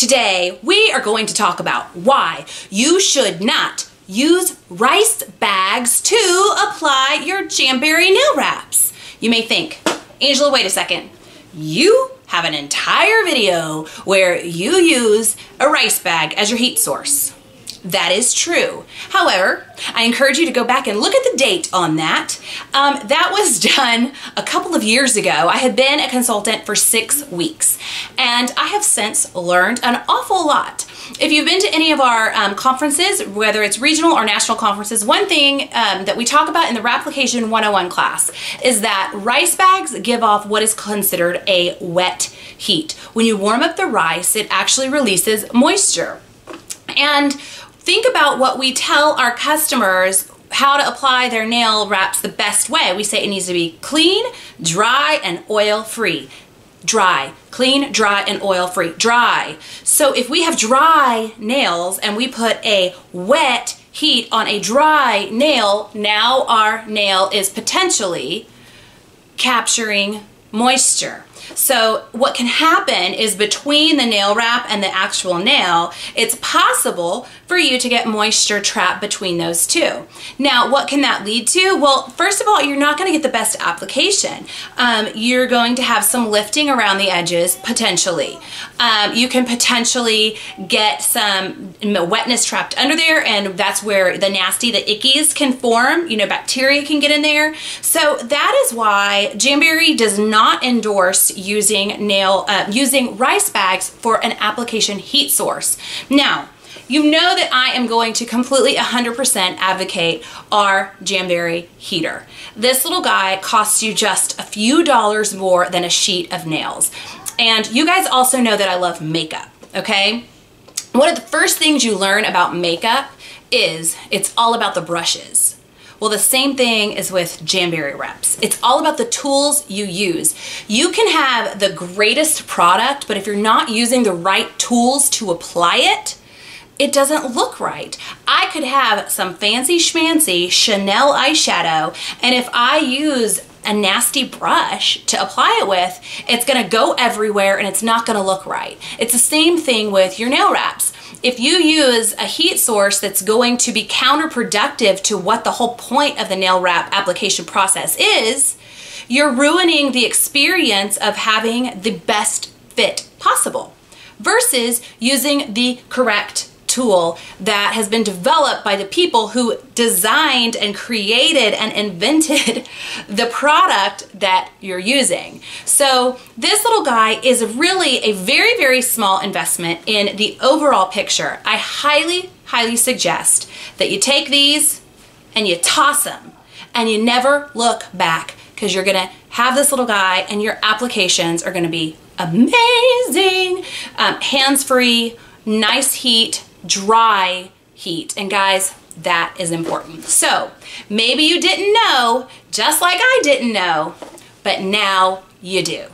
Today, we are going to talk about why you should not use rice bags to apply your Jamberry nail wraps. You may think, Angela, wait a second. You have an entire video where you use a rice bag as your heat source. That is true. However, I encourage you to go back and look at the date on that. That was done a couple of years ago. I had been a consultant for 6 weeks, and I have since learned an awful lot. If you've been to any of our conferences, whether it's regional or national conferences, one thing that we talk about in the Wrapplication 101 class is that rice bags give off what is considered a wet heat. When you warm up the rice, it actually releases moisture. And think about what we tell our customers how to apply their nail wraps the best way. We say it needs to be clean, dry, and oil-free. Dry, clean, dry, and oil-free. Dry. So if we have dry nails and we put a wet heat on a dry nail, now our nail is potentially capturing moisture. So what can happen is between the nail wrap and the actual nail, it's possible for you to get moisture trapped between those two. Now, what can that lead to? Well, first of all, you're not going to get the best application. You're going to have some lifting around the edges, potentially. You can potentially get some wetness trapped under there, and that's where the nasty, the ickies can form. You know, bacteria can get in there. So that is why Jamberry does not endorse using rice bags for an application heat source. Now, you know that I am going to completely 100% advocate our Jamberry heater. This little guy costs you just a few dollars more than a sheet of nails. And you guys also know that I love makeup, okay? One of the first things you learn about makeup is it's all about the brushes. Well, the same thing is with Jamberry wraps. It's all about the tools you use. You can have the greatest product, but if you're not using the right tools to apply it, it doesn't look right. I could have some fancy schmancy Chanel eyeshadow, and if I use a nasty brush to apply it with, it's gonna go everywhere and it's not gonna look right. It's the same thing with your nail wraps. If you use a heat source that's going to be counterproductive to what the whole point of the nail wrap application process is, you're ruining the experience of having the best fit possible versus using the correct tool that has been developed by the people who designed and created and invented the product that you're using. So this little guy is really a very, very small investment in the overall picture. I highly, highly suggest that you take these and you toss them and you never look back, because you're gonna have this little guy and your applications are gonna be amazing. Hands-free, nice heat, dry heat. And guys, that is important. So maybe you didn't know, just like I didn't know, but now you do.